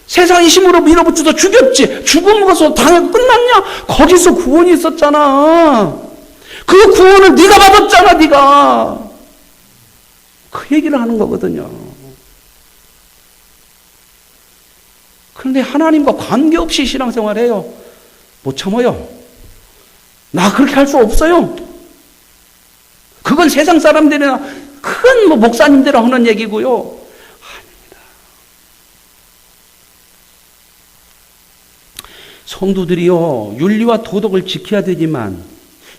세상의 힘으로 밀어붙여서 죽였지. 죽음 가서 당해도 끝났냐? 거기서 구원이 있었잖아. 그 구원을 네가 받았잖아. 네가. 그 얘기를 하는 거거든요. 그런데 하나님과 관계없이 신앙생활을 해요. 못 참아요. 나 그렇게 할 수 없어요. 그건 세상 사람들이나 큰 목사님들이랑 하는 얘기고요. 아닙니다. 성도들이요, 윤리와 도덕을 지켜야 되지만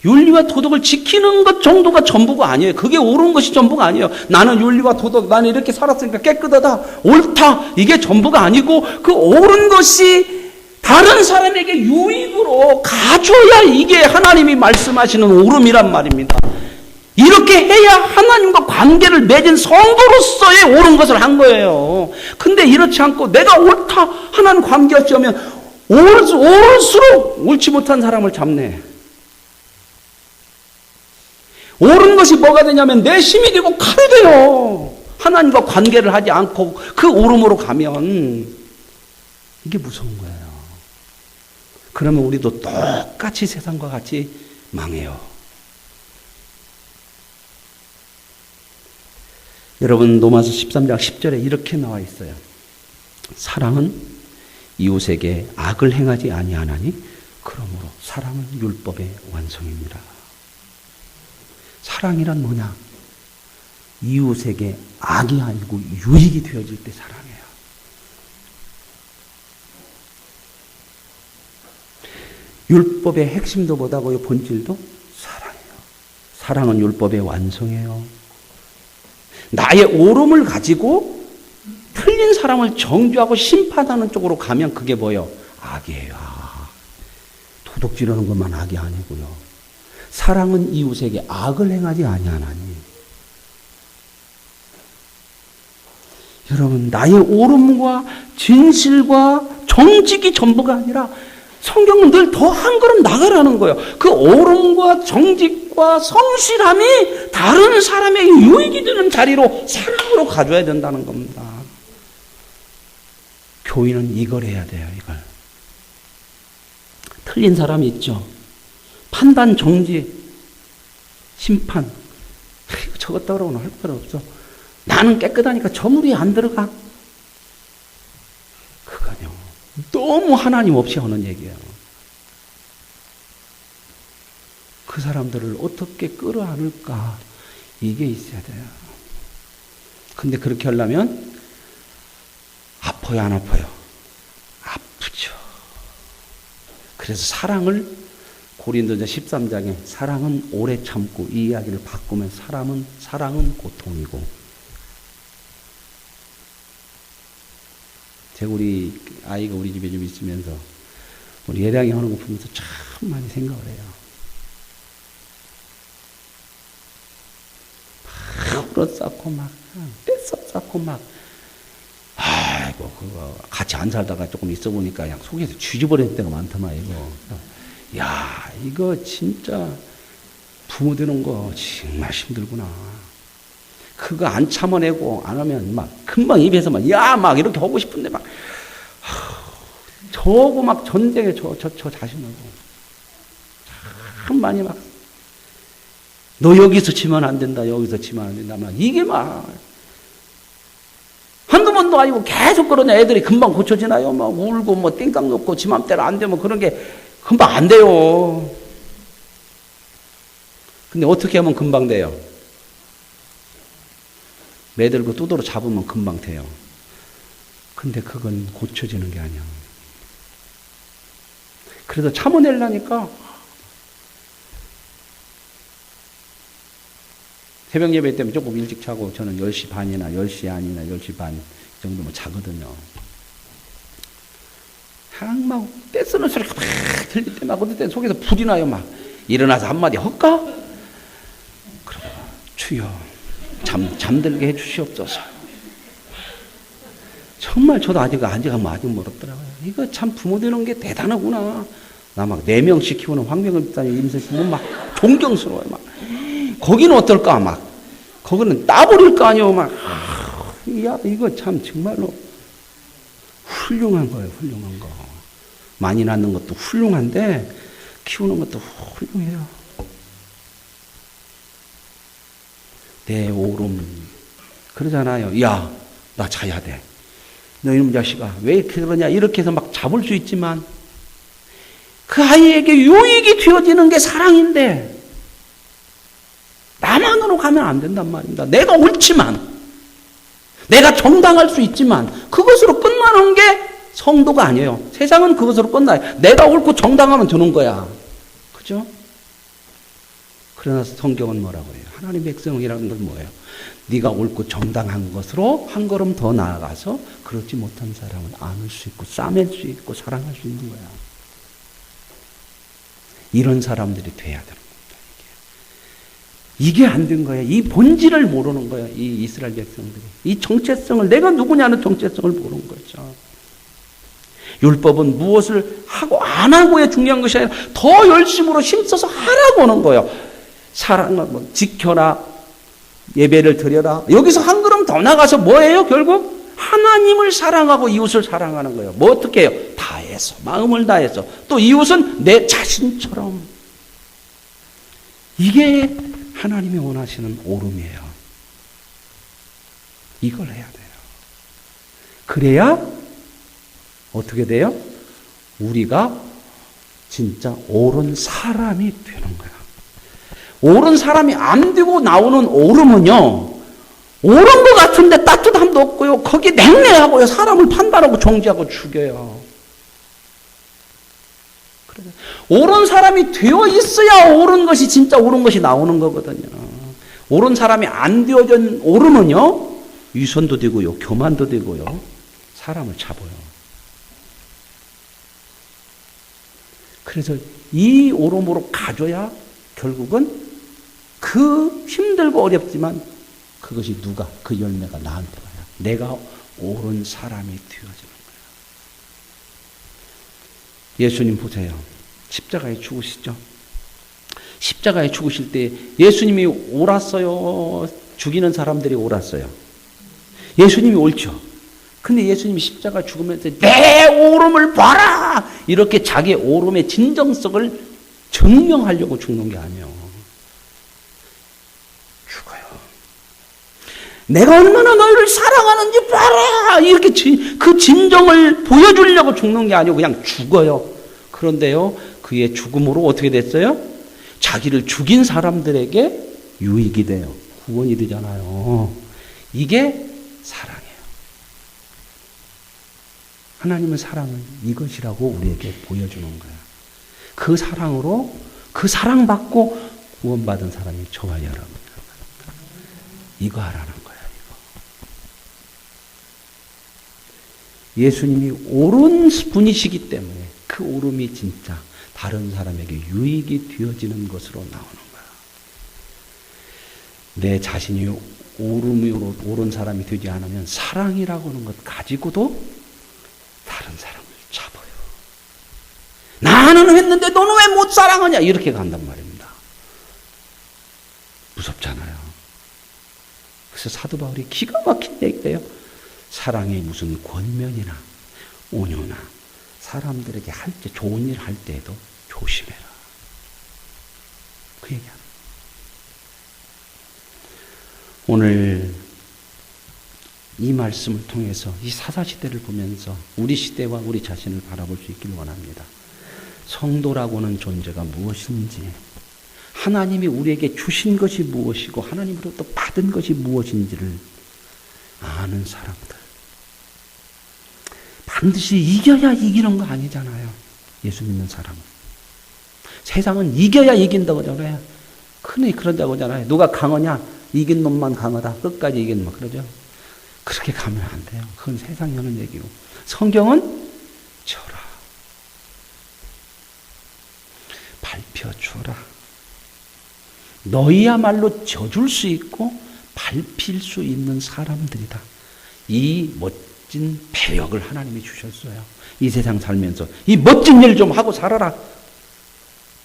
윤리와 도덕을 지키는 것 정도가 전부가 아니에요. 그게 옳은 것이 전부가 아니에요. 나는 윤리와 도덕, 나는 이렇게 살았으니까 깨끗하다, 옳다, 이게 전부가 아니고 그 옳은 것이 다른 사람에게 유익으로 가져야 이게 하나님이 말씀하시는 옳음이란 말입니다. 이렇게 해야 하나님과 관계를 맺은 성도로서의 옳은 것을 한 거예요. 근데 이렇지 않고 내가 옳다, 하나님 관계없이 하면 옳을수록 옳지 못한 사람을 잡네. 옳은 것이 뭐가 되냐면 내 힘이 되고 칼이 돼요. 하나님과 관계를 하지 않고 그 옳음으로 가면 이게 무서운 거예요. 그러면 우리도 똑같이 세상과 같이 망해요. 여러분, 로마서 13장 10절에 이렇게 나와 있어요. 사랑은 이웃에게 악을 행하지 아니하나니 그러므로 사랑은 율법의 완성입니다. 사랑이란 뭐냐? 이웃에게 악이 아니고 유익이 되어질 때 사랑해요. 율법의 핵심도 뭐다고요? 본질도 사랑이에요. 사랑은 율법의 완성이에요. 나의 옳음을 가지고 틀린 사람을 정죄하고 심판하는 쪽으로 가면 그게 뭐예요? 악이에요. 도둑질하는 것만 악이 아니고요. 사랑은 이웃에게 악을 행하지 아니하나니. 여러분, 나의 옳음과 진실과 정직이 전부가 아니라 성경은 늘 더 한 걸음 나가라는 거예요. 그 옳음과 정직과 성실함이 다른 사람에게 유익이 되는 자리로 사랑으로 가져야 된다는 겁니다. 교인은 이걸 해야 돼요. 이걸. 틀린 사람이 있죠. 판단 정지. 심판. 저것 따라오는 할 말 없어. 나는 깨끗하니까 저 물이 안 들어가. 그거요. 너무 하나님 없이 하는 얘기예요. 그 사람들을 어떻게 끌어안을까? 이게 있어야 돼요. 근데 그렇게 하려면 아파요, 안 아파요? 아프죠. 그래서 사랑을 고린도전 13장에 사랑은 오래 참고 이 이야기를 바꾸면 사랑은 고통이고. 제가 우리 아이가 우리 집에 좀 있으면서 우리 예량이 하는 거 보면서 참 많이 생각을 해요. 막 울었었고 막 뗐었었고 막 아이고 그거 같이 안 살다가 조금 있어 보니까 그냥 속에서 뒤집어질 때가 많더만 이거. 야 이거 진짜 부모 되는 거 정말 힘들구나. 그거 안 참아내고 안 하면 막 금방 입에서 막 야 막 이렇게 하고 싶은데 막 저거 막 전쟁에 저 자신하고 참 많이 막 너 여기서 치면 안 된다 여기서 치면 안 된다 막 이게 막 한두 번도 아니고 계속 그러냐. 애들이 금방 고쳐지나요? 막 울고 뭐 띵깡 놓고 지 맘대로 안 되면 그런 게 금방 안 돼요. 근데 어떻게 하면 금방 돼요? 매들고 두드러 잡으면 금방 돼요. 근데 그건 고쳐지는 게 아니야. 그래서 참아내려니까 새벽 예배 때문에 조금 일찍 자고 저는 10시 반이나 10시 아니나 10시 반 정도면 자거든요. 막 떼쓰는 소리가 막 들릴 때 막 어떨 때 속에서 불이 나요. 막 일어나서 한마디 할까? 그러고 주여 잠들게 해주시옵소서. 정말 저도 아직 멀었더라고요. 이거 참 부모 되는 게 대단하구나. 나 막 4명씩 키우는 황명을 집사님 임세 보면 막 존경스러워요. 막 거기는 어떨까? 막 거기는 따버릴 거 아니에요. 막 야 이거 참 정말로 훌륭한 거예요. 훌륭한 거. 많이 낳는 것도 훌륭한데 키우는 것도 훌륭해요. 내 오름 그러잖아요. 야 나 자야 돼. 너 이놈 자식아 왜 이렇게 그러냐. 이렇게 해서 막 잡을 수 있지만 그 아이에게 유익이 되어지는 게 사랑인데 나만으로 가면 안 된단 말입니다. 내가 옳지만 내가 정당할 수 있지만 그것으로 끝나는 게 성도가 아니에요. 세상은 그것으로 끝나요. 내가 옳고 정당하면 되는 거야. 그죠? 그러나 성경은 뭐라고 해요? 하나님 백성이라는 건 뭐예요? 네가 옳고 정당한 것으로 한 걸음 더 나아가서 그렇지 못한 사람을 안을 수 있고 싸맬 수 있고 사랑할 수 있는 거야. 이런 사람들이 돼야 되는 겁니다. 이게 안 된 거예요. 이 본질을 모르는 거예요. 이 이스라엘 백성들이. 이 정체성을 내가 누구냐는 정체성을 모르는 거죠. 율법은 무엇을 하고 안 하고의 중요한 것이 아니라 더 열심으로 힘써서 하라고 하는 거예요. 사랑을 뭐 지켜라. 예배를 드려라. 여기서 한 걸음 더 나가서 뭐예요? 결국 하나님을 사랑하고 이웃을 사랑하는 거예요. 뭐 어떻게 해요? 다해서 마음을 다해서 또 이웃은 내 자신처럼. 이게 하나님이 원하시는 오름이에요. 이걸 해야 돼요. 그래야 어떻게 돼요? 우리가 진짜 옳은 사람이 되는 거야. 옳은 사람이 안 되고 나오는 오름은요, 옳은 것 같은데 따뜻함도 없고요, 거기 냉랭하고요, 사람을 판단하고 정죄하고 죽여요. 옳은 사람이 되어 있어야 옳은 것이 진짜 옳은 것이 나오는 거거든요. 옳은 사람이 안 되어진 옳음은요, 위선도 되고요, 교만도 되고요, 사람을 잡아요. 그래서 이 옳음으로 가져야 결국은 그 힘들고 어렵지만 그것이 그 열매가 나한테 와요. 내가 옳은 사람이 되어지는 거예요. 예수님 보세요. 십자가에 죽으시죠. 십자가에 죽으실 때 예수님이 옳았어요? 죽이는 사람들이 옳았어요? 예수님이 옳죠. 근데 예수님이 십자가 죽으면서 내 옳음을 봐라! 이렇게 자기의 옳음의 진정성을 증명하려고 죽는 게 아니에요. 내가 얼마나 너희를 사랑하는지 봐라. 이렇게 그 진정을 보여주려고 죽는 게 아니고 그냥 죽어요. 그런데요, 그의 죽음으로 어떻게 됐어요? 자기를 죽인 사람들에게 유익이 돼요. 구원이 되잖아요. 이게 사랑이에요. 하나님의 사랑은 이것이라고 우리에게 보여주는 거예요. 그 사랑으로, 그 사랑받고 구원받은 사람이 저와 여러분입니다. 이거 하라는 거예요. 이거. 예수님이 옳은 분이시기 때문에 그 옳음이 진짜 다른 사람에게 유익이 되어지는 것으로 나오는 거예요. 내 자신이 옳음으로 옳은 사람이 되지 않으면 사랑이라고 하는 것 가지고도 다른 사람을 잡아요. 나는 했는데 너는 왜 못 사랑하냐? 이렇게 간단 말입니다. 무섭잖아요. 그래서 사도 바울이 기가 막힌 얘기예요. 사랑이 무슨 권면이나 온유나 사람들에게 할 때, 좋은 일 할 때에도 조심해라. 그 얘기야. 오늘 이 말씀을 통해서 이 사사시대를 보면서 우리 시대와 우리 자신을 바라볼 수 있기를 원합니다. 성도라고는 존재가 무엇인지, 하나님이 우리에게 주신 것이 무엇이고 하나님으로부터 받은 것이 무엇인지를 아는 사람들. 반드시 이겨야 이기는 거 아니잖아요. 예수 믿는 사람은. 세상은 이겨야 이긴다고 하잖아요. 흔히 그런다고 하잖아요. 누가 강하냐? 이긴 놈만 강하다. 끝까지 이긴 놈. 그러죠. 그렇게 가면 안 돼요. 그건 세상이 하는 얘기고. 성경은 쳐라. 밟혀주라. 너희야말로 져줄 수 있고 밟힐 수 있는 사람들이다. 이 멋진 배역을 하나님이 주셨어요. 이 세상 살면서 이 멋진 일 좀 하고 살아라.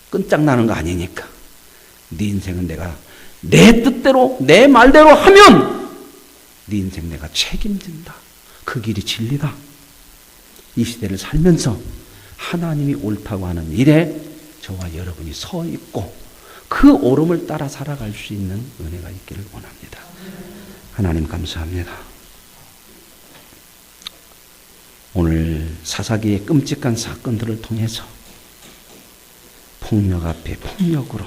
끈짝나는 거 아니니까. 네 인생은 내가 내 뜻대로 내 말대로 하면 네 인생 내가 책임진다. 그 길이 진리다. 이 시대를 살면서 하나님이 옳다고 하는 일에 저와 여러분이 서 있고 그 옳음을 따라 살아갈 수 있는 은혜가 있기를 원합니다. 하나님 감사합니다. 오늘 사사기의 끔찍한 사건들을 통해서 폭력 앞에 폭력으로,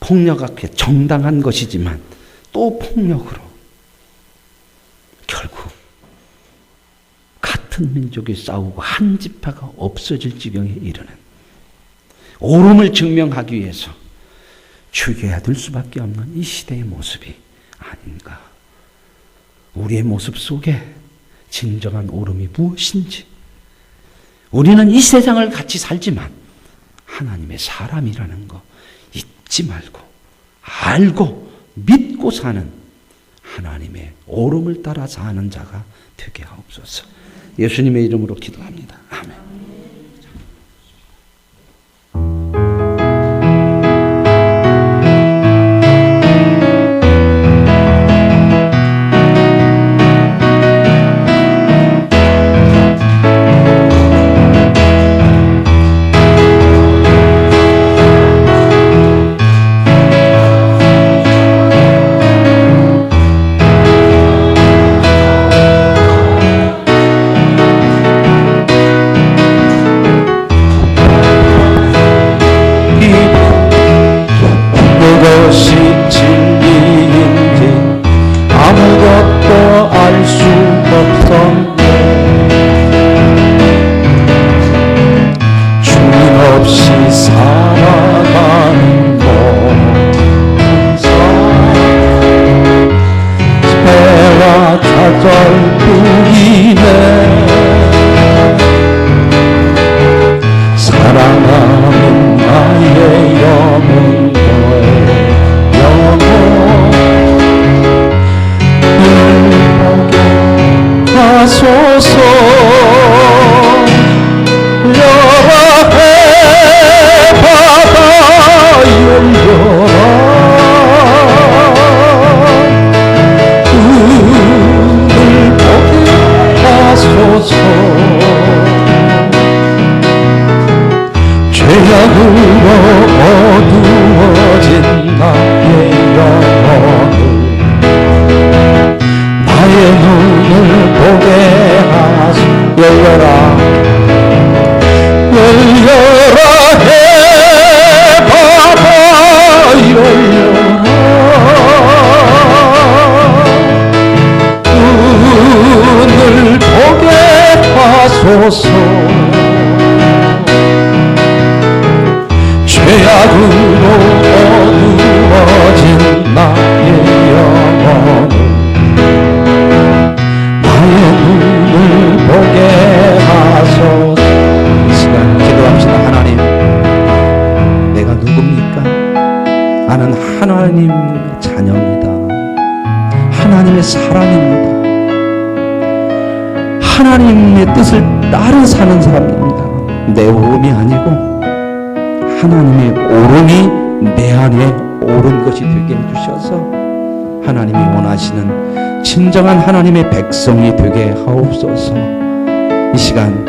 폭력 앞에 정당한 것이지만 또 폭력으로 결국 같은 민족이 싸우고 한 지파가 없어질 지경에 이르는 옳음을 증명하기 위해서 죽여야 될 수밖에 없는 이 시대의 모습이 아닌가. 우리의 모습 속에 진정한 옳음이 무엇인지, 우리는 이 세상을 같이 살지만 하나님의 사람이라는 거 잊지 말고 알고 믿고 사는 하나님의 옳음을 따라 사는 자가 되게 하옵소서. 예수님의 이름으로 기도합니다. 아멘. 사랑하는 나의 영혼 너의 영혼 행복에 가소서. 여러 해바다 열려라. 눈을 보게 하소서. 죄악으로 어두워진 나의 영혼을 눈을 보게 하소 열려라 열려라 해봐봐 열려라 눈을 보게 하소서 죄악으로 어두워진 나의 영혼을 나의 눈을 보게 하소서. 이 시간 기도합시다. 하나님, 내가 누굽니까? 나는 하나님 자녀입니다. 하나님의 사람입니다. 하나님의 뜻을 따라 사는 사람입니다. 내 오름이 아니고 하나님의 오름이 내 안에 옳은 것이 되게 해주셔서 하나님이 원하시는 진정한 하나님의 백성이 되게 하옵소서. 이 시간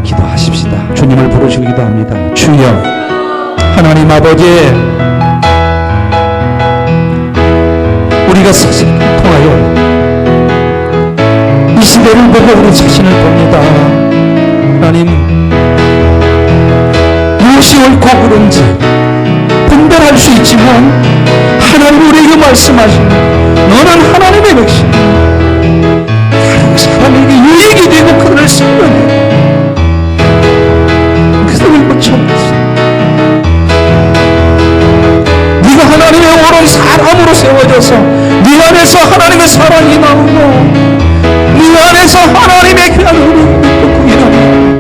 기도하십시다. 주님을 부르시고 기도합니다. 주여 하나님 아버지, 우리가 세상을 통하여 이 시대를 보고 우리 자신을 봅니다. 하나님, 무엇이 옳고 그른지 분별할 수 있지만 하나님 우리에게 말씀하신 너는 하나님의 백성, 다른 사람에게 유익이 되고 그들을 생명해 그들을 고쳐냈어. 네가 하나님의 옳은 사람으로 세워져서 네 안에서 하나님의 사랑이 나오고 네 안에서 하나님의 귀한 은혜가 일어나고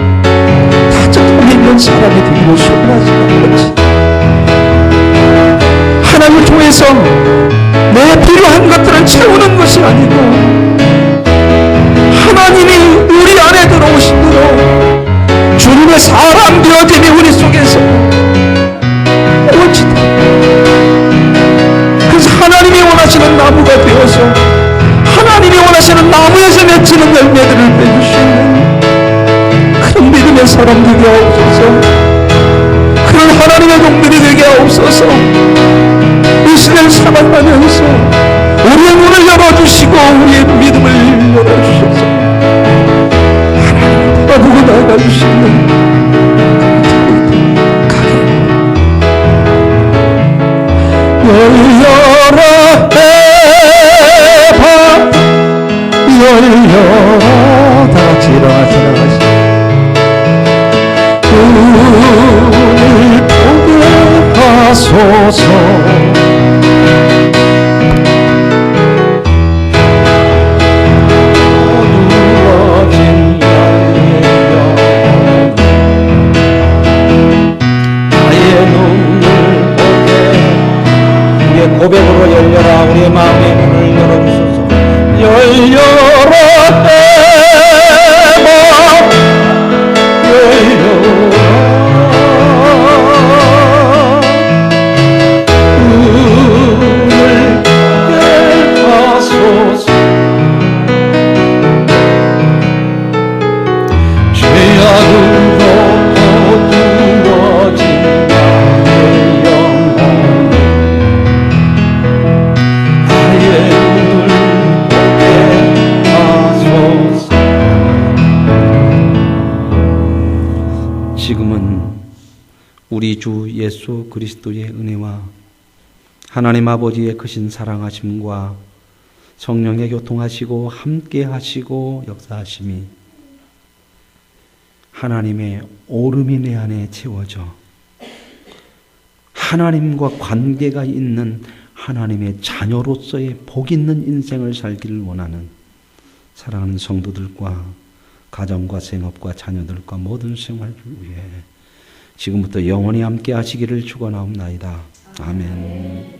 다정함 있는 사람이 되기를 소원하시는 것이 하나님을 통해서 내 필요한 것들을 채우는 것이 아니고 하나님이 우리 안에 들어오신 대로 주님의 사람 되어짐이 우리 속에서 오지다. 그래서 하나님이 원하시는 나무가 되어서 하나님이 원하시는 나무에서 맺히는 열매들을 맺으시는 그런 믿음의 사람 되게 하옵소서. 그런 하나님의 종들이 되게 하옵소서. 이 시대를 살아가면서 우리의 문을 열어주시고 우리의 믿음을 열어주셔서 하나님을 바라보고 나아가주시는 가게 열려라 해봐 열려라. 다같이 일어나시 눈을 보게 하소서. 어두워진 나의 눈을 보게 우리의 고백으로 열려라. 우리의 마음의 문을 열어주소서. 열려라 해봐 열려라 눈을 깨하소서. 죄악으로 어두워진 나의 영혼 나의 눈을 보게 하소서. 지금은 우리 주 예수 그리스도의 은혜와 하나님 아버지의 크신 사랑하심과 성령의 교통하시고 함께 하시고 역사하심이 하나님의 오름이 내 안에 채워져 하나님과 관계가 있는 하나님의 자녀로서의 복 있는 인생을 살기를 원하는 사랑하는 성도들과 가정과 생업과 자녀들과 모든 생활을 위해 지금부터 영원히 함께 하시기를 축원하옵나이다. 아멘.